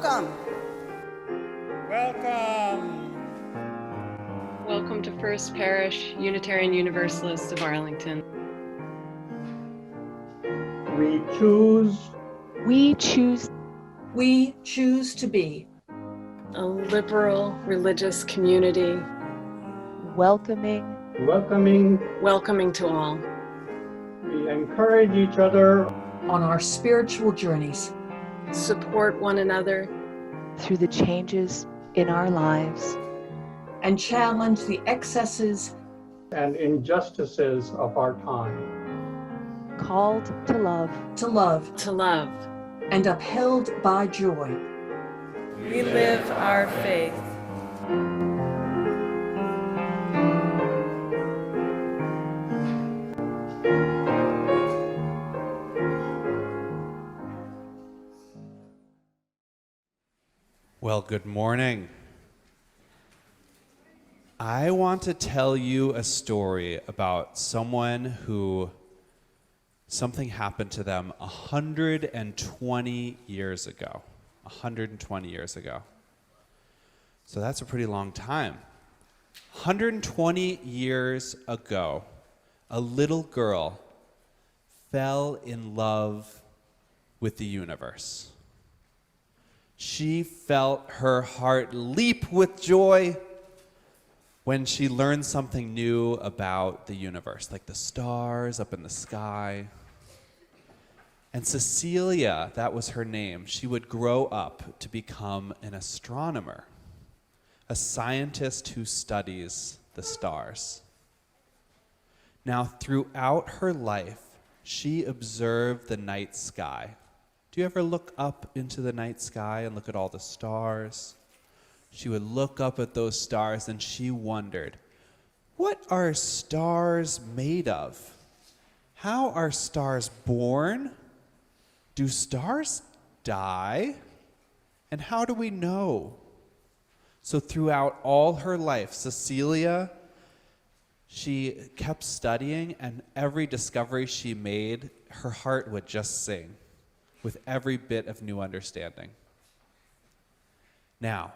Welcome. Welcome. Welcome to First Parish, Unitarian Universalists of Arlington. We choose. We choose. We choose to be A liberal religious community. Welcoming. Welcoming to all. We encourage each other on our spiritual journeys. Support one another. Through the changes in our lives. And challenge the excesses and injustices of our time. Called to love. To love. To love. And upheld by joy. We live our faith. Well, good morning. I want to tell you a story about someone who something happened to them 120 years ago. 120 years ago. So that's a pretty long time. 120 years ago, a little girl fell in love with the universe. She felt her heart leap with joy when she learned something new about the universe, like the stars up in the sky. And Cecilia, that was her name, she would grow up to become an astronomer, a scientist who studies the stars. Now, throughout her life, she observed the night sky. Do you ever look up into the night sky and look at all the stars? She would look up at those stars and she wondered, what are stars made of? How are stars born? Do stars die? And how do we know? So throughout all her life, Cecilia, she kept studying, and every discovery she made, her heart would just sing with every bit of new understanding. Now,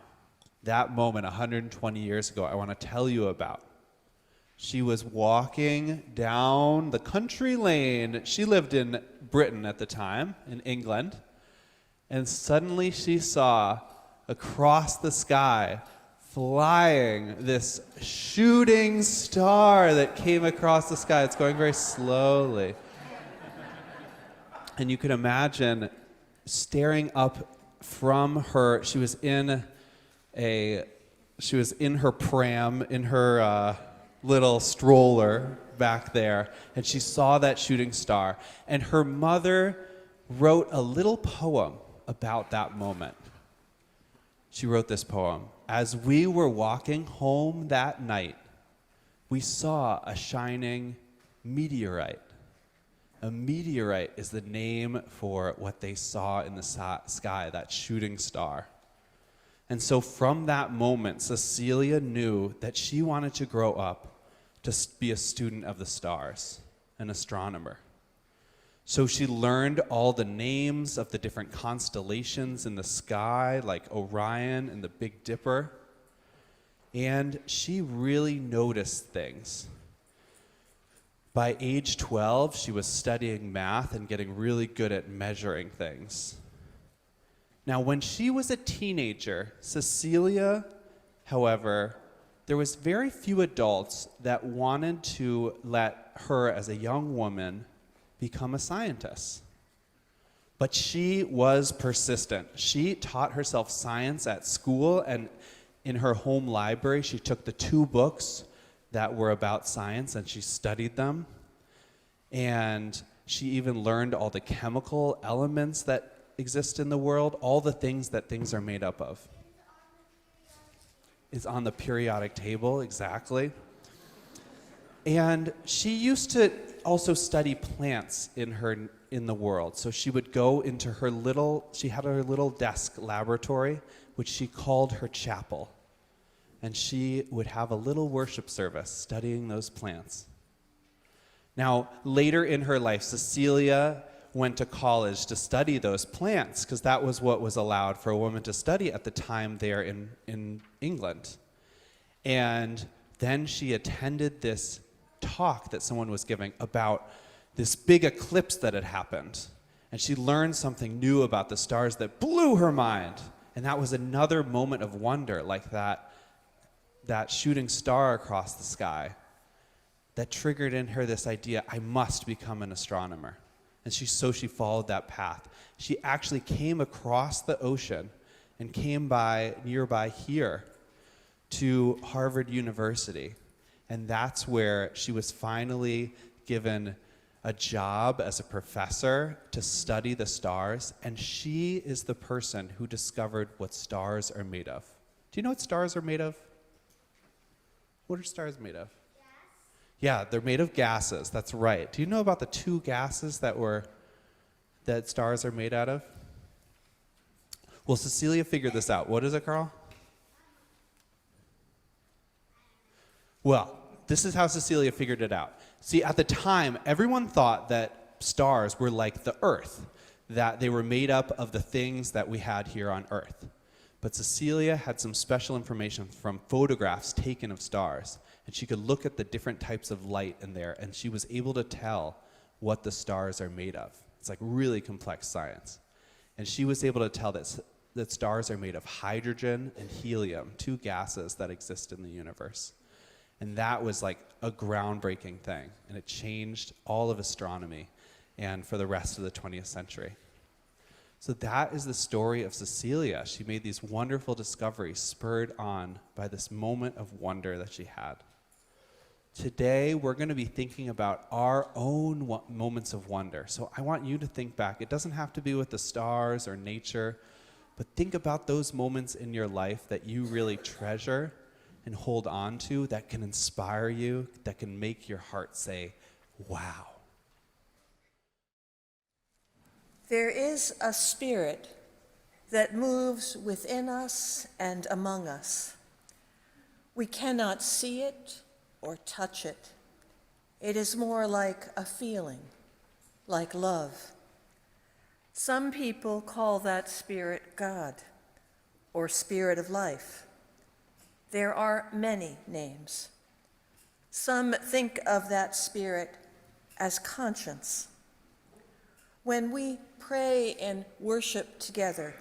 that moment 120 years ago, I want to tell you about. She was walking down the country lane. She lived in Britain at the time, in England, and suddenly she saw across the sky flying this shooting star that came across the sky. It's going very slowly. And you can imagine staring up from her. She was in her pram, in her little stroller back there, and she saw that shooting star. And her mother wrote a little poem about that moment. She wrote this poem. As we were walking home that night, we saw a shining meteorite. A meteorite is the name for what they saw in the sky, that shooting star. And so from that moment, Cecilia knew that she wanted to grow up to be a student of the stars, an astronomer. So she learned all the names of the different constellations in the sky, like Orion and the Big Dipper. And she really noticed things. By age 12, she was studying math and getting really good at measuring things. Now, when she was a teenager, Cecilia, however, there was very few adults that wanted to let her, as a young woman, become a scientist. But she was persistent. She taught herself science at school, and in her home library, she took the 2 books that were about science and she studied them. And she even learned all the chemical elements that exist in the world, all the things that things are made up of. Is on the periodic table, exactly. And she used to also study plants in the world. So she would go into she had her little desk laboratory, which she called her chapel. And she would have a little worship service studying those plants. Now, later in her life, Cecilia went to college to study those plants because that was what was allowed for a woman to study at the time there in England. And then she attended this talk that someone was giving about this big eclipse that had happened. And she learned something new about the stars that blew her mind. And that was another moment of wonder, like that shooting star across the sky that triggered in her this idea, I must become an astronomer. And she followed that path. She actually came across the ocean and came by nearby here to Harvard University. And that's where she was finally given a job as a professor to study the stars. And she is the person who discovered what stars are made of. Do you know what stars are made of? What are stars made of? Yeah, they're made of gases. That's right. Do you know about the two gases that stars are made out of? Well, Cecilia figured this out. What is it, Carl? Well, this is how Cecilia figured it out. See, at the time, everyone thought that stars were like the Earth, that they were made up of the things that we had here on Earth. But Cecilia had some special information from photographs taken of stars, and she could look at the different types of light in there, and she was able to tell what the stars are made of. It's like really complex science. And she was able to tell that stars are made of hydrogen and helium, two gases that exist in the universe. And that was like a groundbreaking thing, and it changed all of astronomy and for the rest of the 20th century. So that is the story of Cecilia. She made these wonderful discoveries spurred on by this moment of wonder that she had. Today, we're going to be thinking about our own moments of wonder. So I want you to think back. It doesn't have to be with the stars or nature, but think about those moments in your life that you really treasure and hold on to, that can inspire you, that can make your heart say, wow. There is a spirit that moves within us and among us. We cannot see it or touch it. It is more like a feeling, like love. Some people call that spirit God or spirit of life. There are many names. Some think of that spirit as conscience. When we pray and worship together,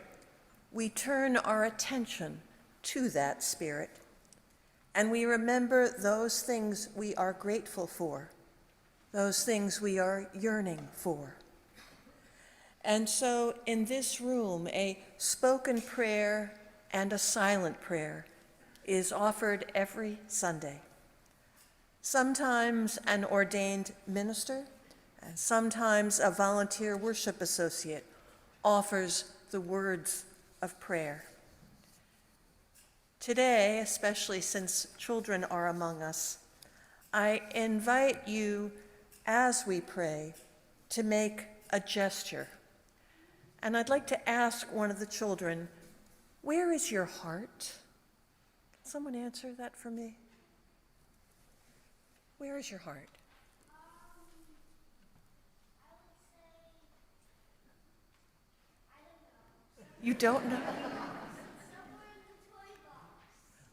we turn our attention to that spirit, and we remember those things we are grateful for, those things we are yearning for. And so in this room, a spoken prayer and a silent prayer is offered every Sunday. Sometimes an ordained minister, and sometimes a volunteer worship associate offers the words of prayer. Today, especially since children are among us, I invite you, as we pray, to make a gesture. And I'd like to ask one of the children, where is your heart? Someone answer that for me. Where is your heart? You don't know?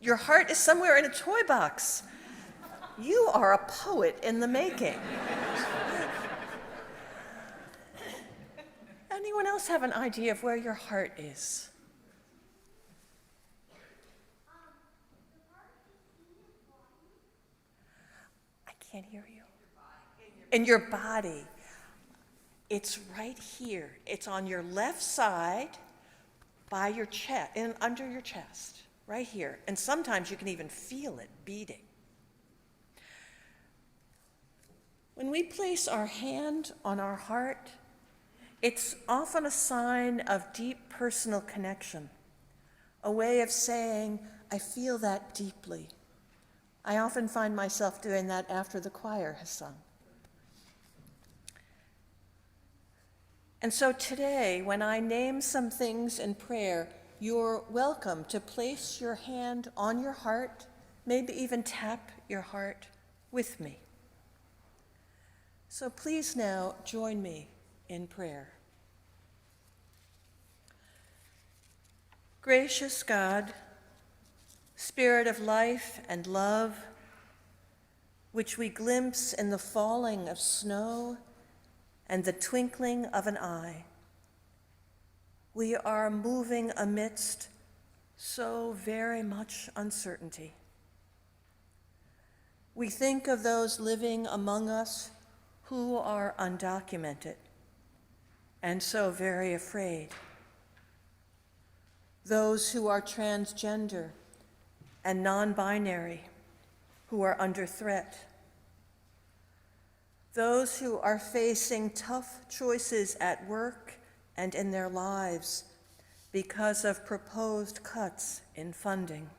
Your heart is somewhere in a toy box. You are a poet in the making. Anyone else have an idea of where your heart is? I can't hear you. In your body. It's right here. It's on your left side by your chest, under your chest, right here. And sometimes you can even feel it beating. When we place our hand on our heart, it's often a sign of deep personal connection, a way of saying, I feel that deeply. I often find myself doing that after the choir has sung. And so today, when I name some things in prayer, you're welcome to place your hand on your heart, maybe even tap your heart with me. So please now join me in prayer. Gracious God, Spirit of life and love, which we glimpse in the falling of snow and the twinkling of an eye, we are moving amidst so very much uncertainty. We think of those living among us who are undocumented and so very afraid, those who are transgender and non-binary who are under threat, those who are facing tough choices at work and in their lives because of proposed cuts in funding.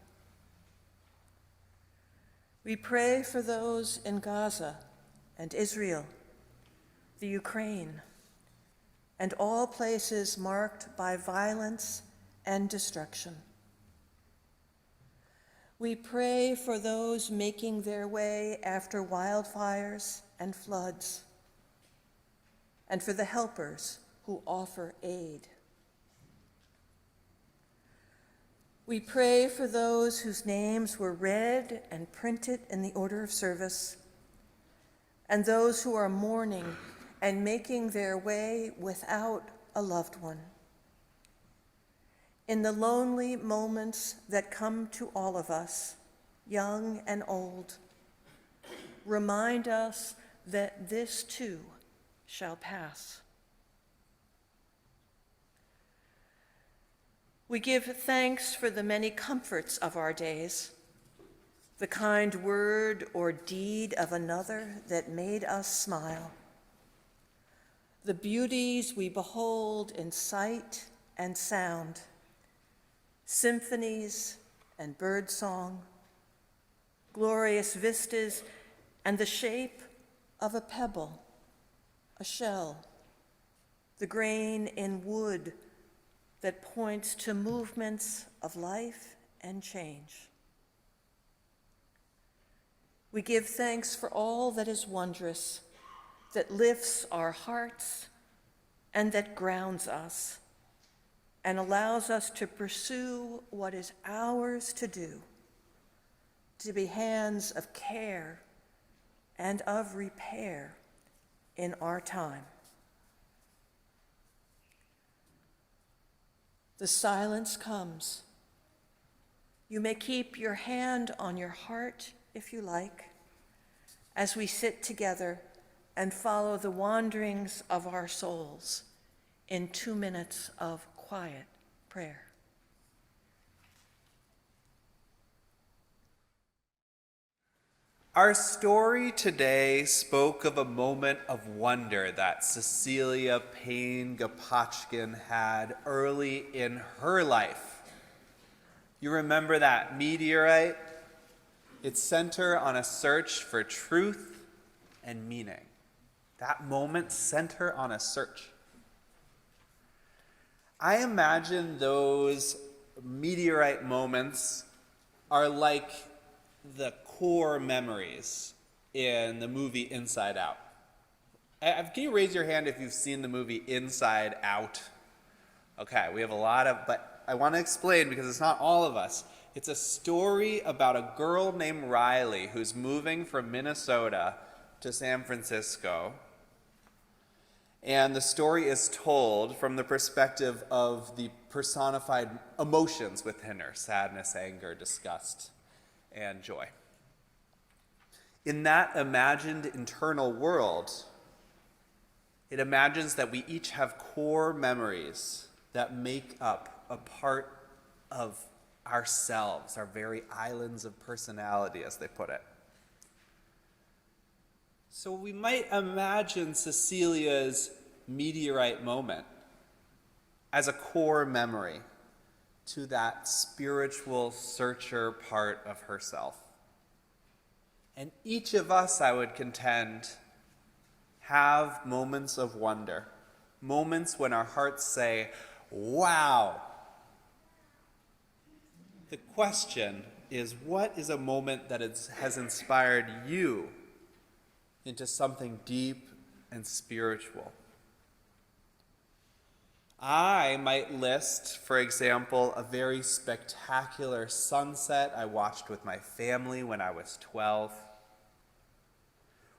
We pray for those in Gaza and Israel, the Ukraine, and all places marked by violence and destruction. We pray for those making their way after wildfires and floods, and for the helpers who offer aid. We pray for those whose names were read and printed in the order of service, and those who are mourning and making their way without a loved one. In the lonely moments that come to all of us, young and old, remind us that this too shall pass. We give thanks for the many comforts of our days, the kind word or deed of another that made us smile, the beauties we behold in sight and sound, symphonies and birdsong, glorious vistas and the shape of a pebble, a shell, the grain in wood that points to movements of life and change. We give thanks for all that is wondrous, that lifts our hearts and that grounds us and allows us to pursue what is ours to do, to be hands of care and of repair in our time. The silence comes. You may keep your hand on your heart if you like, as we sit together and follow the wanderings of our souls in 2 minutes of quiet prayer. Our story today spoke of a moment of wonder that Cecilia Payne-Gaposchkin had early in her life. You remember that meteorite? It sent her on a search for truth and meaning. That moment sent her on a search. I imagine those meteorite moments are like the core memories in the movie Inside Out. Can you raise your hand if you've seen the movie Inside Out? Okay, we have a lot of, but I want to explain because it's not all of us. It's a story about a girl named Riley who's moving from Minnesota to San Francisco. And the story is told from the perspective of the personified emotions within her: sadness, anger, disgust, and joy. In that imagined internal world, it imagines that we each have core memories that make up a part of ourselves, our very islands of personality, as they put it. So we might imagine Cecilia's meteorite moment as a core memory to that spiritual searcher part of herself. And each of us, I would contend, have moments of wonder, moments when our hearts say, wow. The question is, what is a moment that has inspired you into something deep and spiritual? I might list, for example, a very spectacular sunset I watched with my family when I was 12,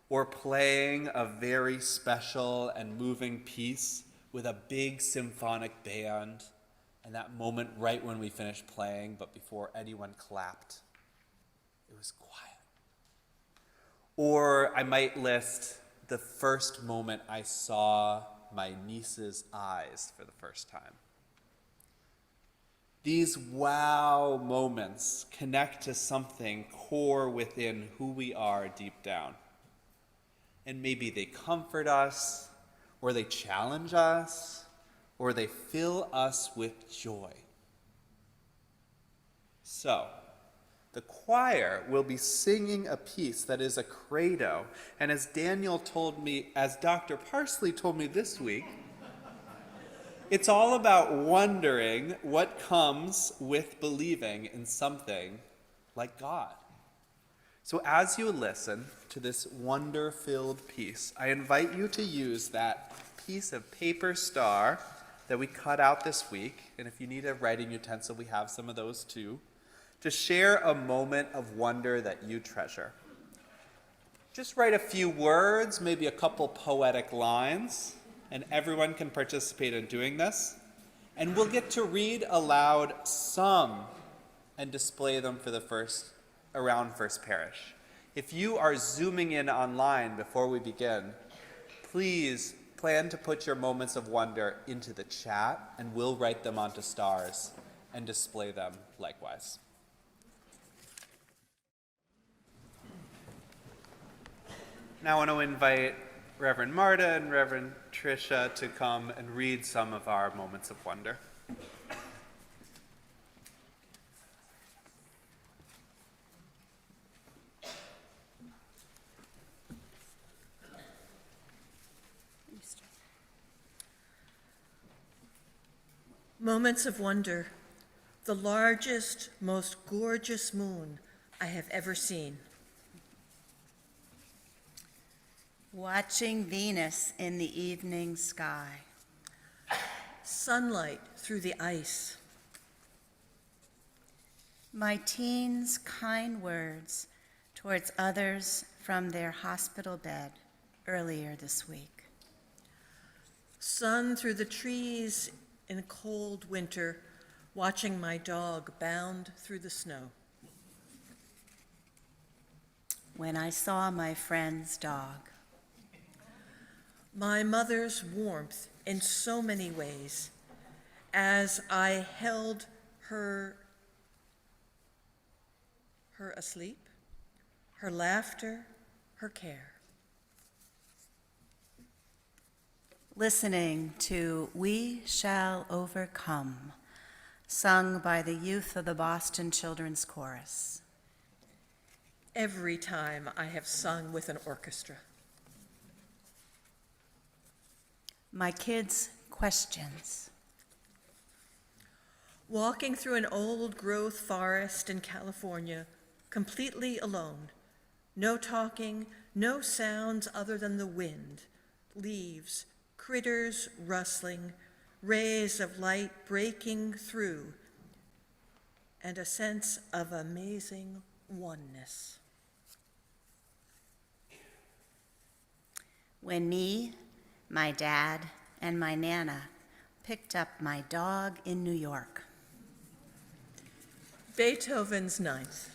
or playing a very special and moving piece with a big symphonic band, and that moment right when we finished playing, but before anyone clapped, it was quiet. Or I might list the first moment I saw my niece's eyes for the first time. These wow moments connect to something core within who we are deep down. And maybe they comfort us, or they challenge us, or they fill us with joy. So, the choir will be singing a piece that is a credo, and as Dr. Parsley told me this week, it's all about wondering what comes with believing in something like God. So as you listen to this wonder-filled piece, I invite you to use that piece of paper star that we cut out this week, and if you need a writing utensil, we have some of those too, to share a moment of wonder that you treasure. Just write a few words, maybe a couple poetic lines, and everyone can participate in doing this. And we'll get to read aloud some and display them for around First Parish. If you are zooming in online before we begin, please plan to put your moments of wonder into the chat, and we'll write them onto stars and display them likewise. Now I want to invite Reverend Marta and Reverend Tricia to come and read some of our moments of wonder. Moments of wonder, the largest, most gorgeous moon I have ever seen. Watching Venus in the evening sky. Sunlight through the ice. My teens' kind words towards others from their hospital bed earlier this week. Sun through the trees in a cold winter, watching my dog bound through the snow. When I saw my friend's dog. My mother's warmth in so many ways as I held her asleep, her laughter, her care. Listening to We Shall Overcome, sung by the youth of the Boston Children's Chorus. Every time I have sung with an orchestra. My kids' questions. Walking through an old-growth forest in California, completely alone. No talking, no sounds other than the wind, leaves, critters rustling, rays of light breaking through, and a sense of amazing oneness. When me, my dad, and my Nana picked up my dog in New York. Beethoven's Ninth.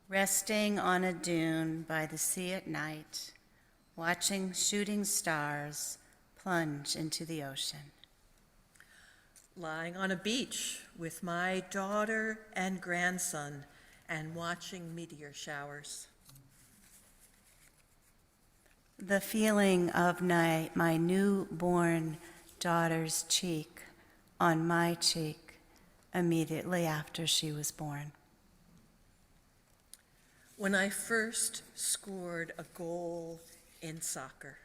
Resting on a dune by the sea at night, watching shooting stars plunge into the ocean. Lying on a beach with my daughter and grandson and watching meteor showers. The feeling of my newborn daughter's cheek on my cheek immediately after she was born. When I first scored a goal in soccer.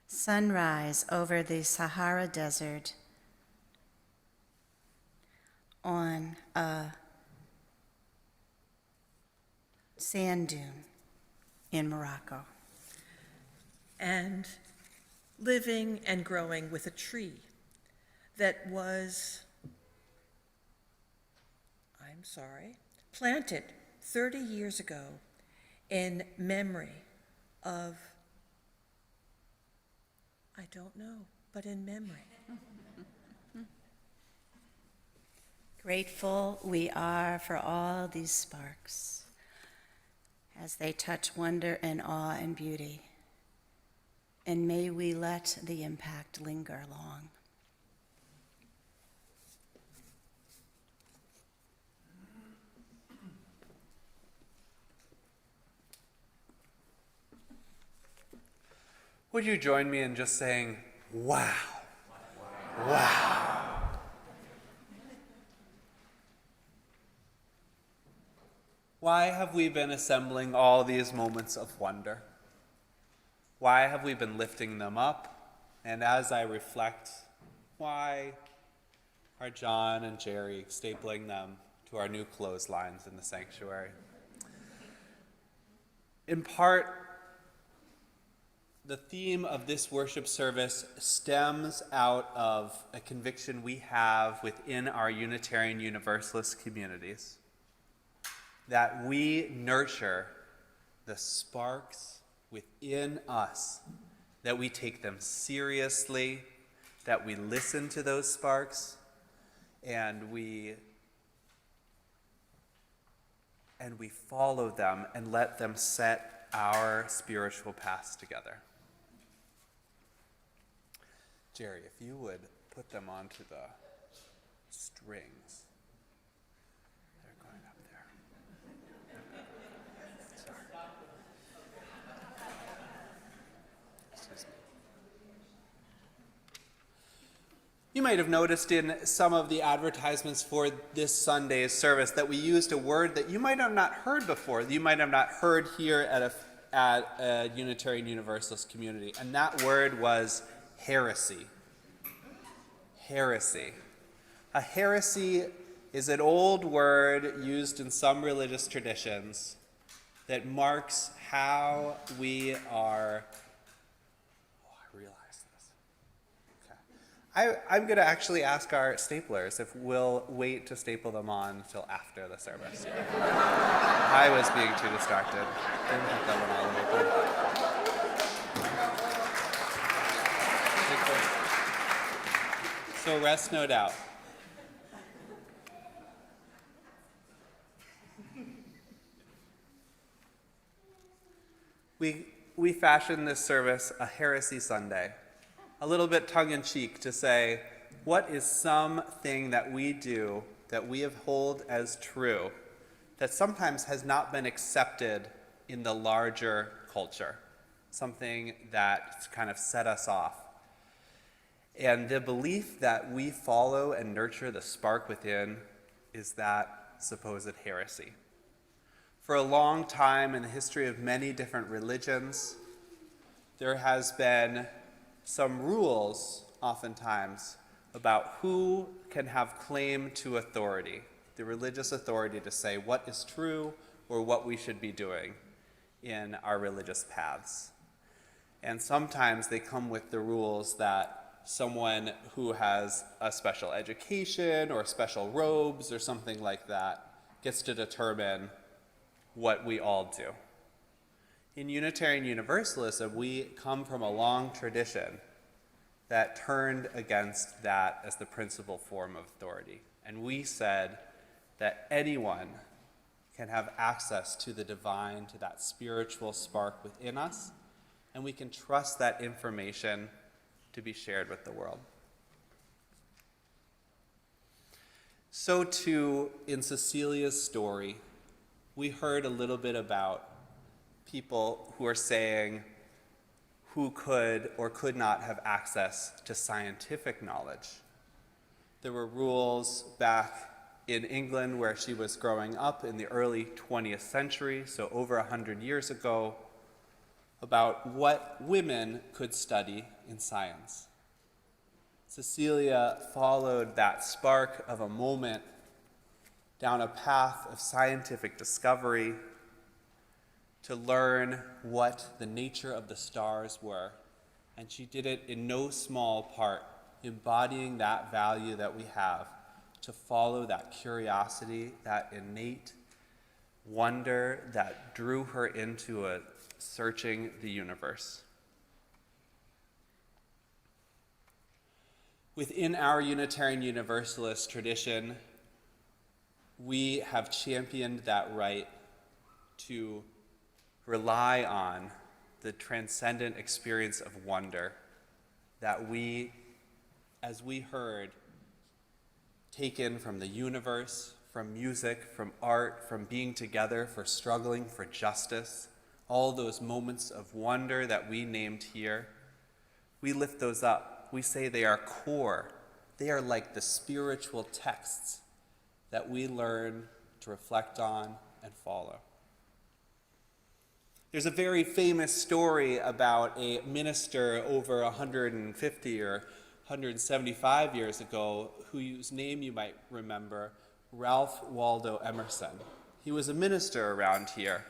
Sunrise over the Sahara Desert on a sand dune in Morocco. And living and growing with a tree that was, planted 30 years ago in memory of, I don't know, but in memory. Grateful we are for all these sparks as they touch wonder and awe and beauty. And may we let the impact linger long. Would you join me in just saying, wow, wow. Why have we been assembling all these moments of wonder? Why have we been lifting them up? And as I reflect, why are John and Jerry stapling them to our new clotheslines in the sanctuary? In part, the theme of this worship service stems out of a conviction we have within our Unitarian Universalist communities, that we nurture the sparks within us, that we take them seriously, that we listen to those sparks, and we follow them and let them set our spiritual paths together. Jerry, if you would put them onto the strings. They're going up there. Sorry. Excuse me. You might have noticed in some of the advertisements for this Sunday's service that we used a word that you might have not heard before, that you might have not heard here at a Unitarian Universalist community, and that word was heresy. Heresy. A heresy is an old word used in some religious traditions that marks how we are. Oh, I realize this. Okay. I'm going to actually ask our staplers if we'll wait to staple them on until after the service. I was being too distracted. Didn't put that one all open. So rest no doubt. We fashioned this service a Heresy Sunday, a little bit tongue-in-cheek to say, what is something that we do that we have hold as true that sometimes has not been accepted in the larger culture, something that kind of set us off. And the belief that we follow and nurture the spark within is that supposed heresy. For a long time in the history of many different religions, there has been some rules, oftentimes, about who can have claim to authority, the religious authority to say what is true or what we should be doing in our religious paths. And sometimes they come with the rules that someone who has a special education or special robes or something like that gets to determine what we all do. In Unitarian Universalism, we come from a long tradition that turned against that as the principal form of authority. And we said that anyone can have access to the divine, to that spiritual spark within us, and we can trust that information to be shared with the world. So too, in Cecilia's story, we heard a little bit about people who are saying who could or could not have access to scientific knowledge. There were rules back in England where she was growing up in the early 20th century, so over 100 years ago, about what women could study in science. Cecilia followed that spark of a moment down a path of scientific discovery to learn what the nature of the stars were. And she did it in no small part, embodying that value that we have to follow that curiosity, that innate wonder that drew her into searching the universe. Within our Unitarian Universalist tradition, we have championed that right to rely on the transcendent experience of wonder that we, as we heard, take in from the universe, from music, from art, from being together, for struggling for justice, all those moments of wonder that we named here. We lift those up. We say they are core. They are like the spiritual texts that we learn to reflect on and follow. There's a very famous story about a minister over 150 or 175 years ago, whose name you might remember, Ralph Waldo Emerson. He was a minister around here.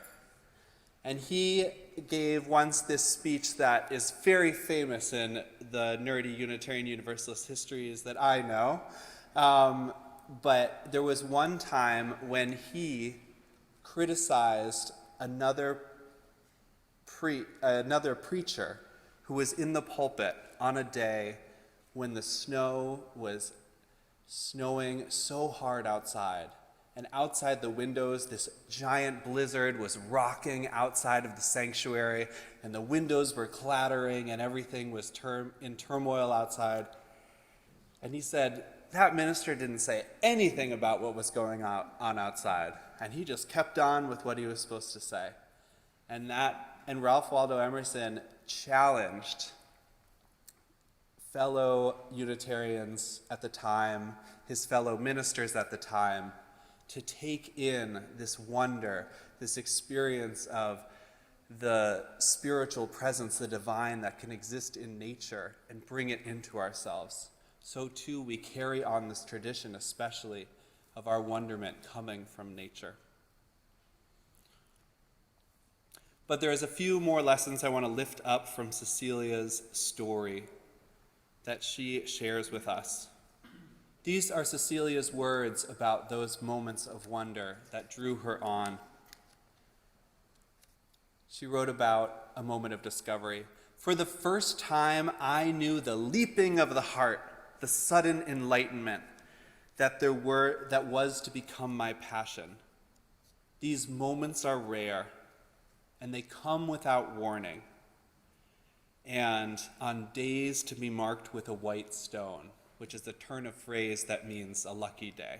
And he gave once this speech that is very famous in the nerdy Unitarian Universalist histories that I know. But there was one time when he criticized another preacher who was in the pulpit on a day when the snow was snowing so hard outside. And outside the windows, this giant blizzard was rocking outside of the sanctuary, and the windows were clattering, and everything was in turmoil outside. And he said, that minister didn't say anything about what was going on outside, and he just kept on with what he was supposed to say. And Ralph Waldo Emerson challenged fellow Unitarians at the time, his fellow ministers at the time, to take in this wonder, this experience of the spiritual presence, the divine that can exist in nature, and bring it into ourselves. So too we carry on this tradition, especially of our wonderment coming from nature. But there's a few more lessons I want to lift up from Cecilia's story that she shares with us. These are Cecilia's words about those moments of wonder that drew her on. She wrote about a moment of discovery. For the first time, I knew the leaping of the heart, the sudden enlightenment that was to become my passion. These moments are rare, and they come without warning, and on days to be marked with a white stone, which is a turn of phrase that means a lucky day.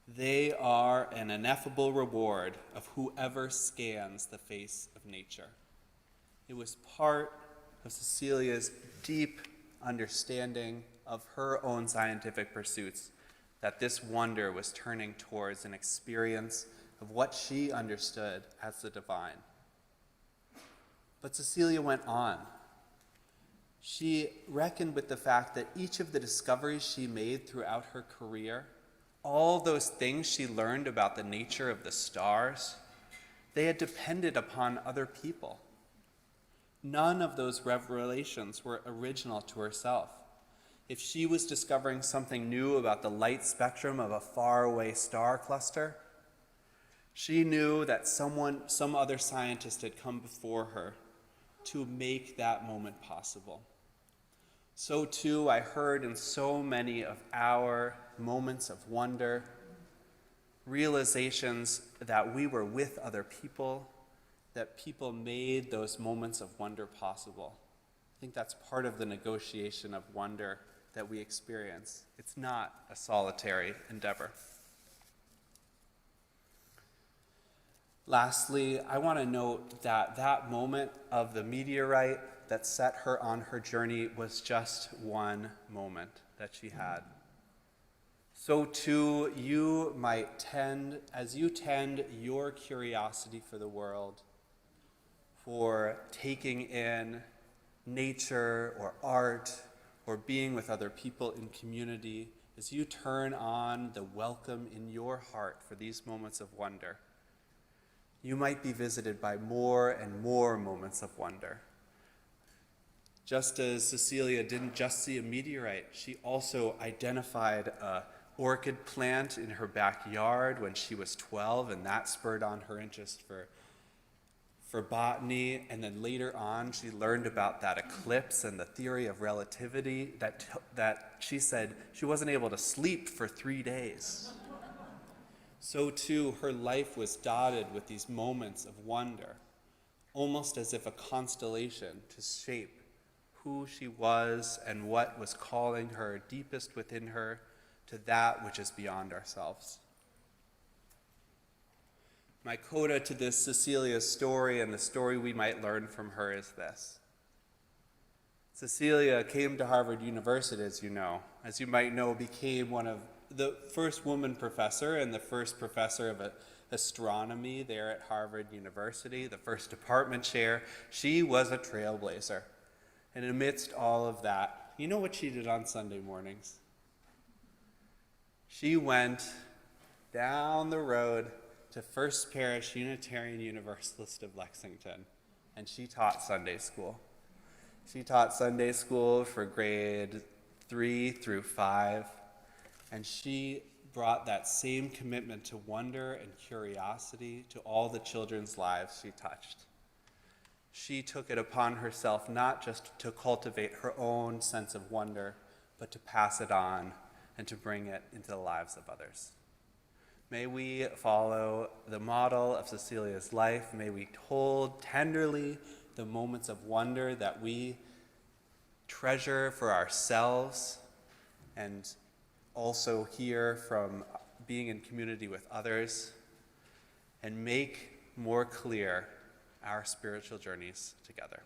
They are an ineffable reward of whoever scans the face of nature. It was part of Cecilia's deep understanding of her own scientific pursuits that this wonder was turning towards an experience of what she understood as the divine. But Cecilia went on. She reckoned with the fact that each of the discoveries she made throughout her career, all those things she learned about the nature of the stars, they had depended upon other people. None of those revelations were original to herself. If she was discovering something new about the light spectrum of a faraway star cluster, she knew that some other scientist had come before her to make that moment possible. So too, I heard in so many of our moments of wonder, realizations that we were with other people, that people made those moments of wonder possible. I think that's part of the negotiation of wonder that we experience. It's not a solitary endeavor. Lastly, I want to note that that moment of the meteorite that set her on her journey was just one moment that she had. So too, you might tend, as you tend your curiosity for the world, for taking in nature or art or being with other people in community, as you turn on the welcome in your heart for these moments of wonder, you might be visited by more and more moments of wonder. Just as Cecilia didn't just see a meteorite, she also identified an orchid plant in her backyard when she was 12, and that spurred on her interest for botany. And then later on, she learned about that eclipse and the theory of relativity that she said she wasn't able to sleep for 3 days. So too, her life was dotted with these moments of wonder, almost as if a constellation to shape who she was and what was calling her deepest within her to that which is beyond ourselves. My coda to this Cecilia's story and the story we might learn from her is this. Cecilia came to Harvard University, as you might know, became one of the first woman professor and the first professor of astronomy there at Harvard University, the first department chair. She was a trailblazer. And amidst all of that, you know what she did on Sunday mornings? She went down the road to First Parish Unitarian Universalist of Lexington, and she taught Sunday school. She taught Sunday school for grade 3 through 5, and she brought that same commitment to wonder and curiosity to all the children's lives she touched. She took it upon herself not just to cultivate her own sense of wonder, but to pass it on and to bring it into the lives of others. May we follow the model of Cecilia's life. May we hold tenderly the moments of wonder that we treasure for ourselves and also hear from being in community with others, and make more clear our spiritual journeys together.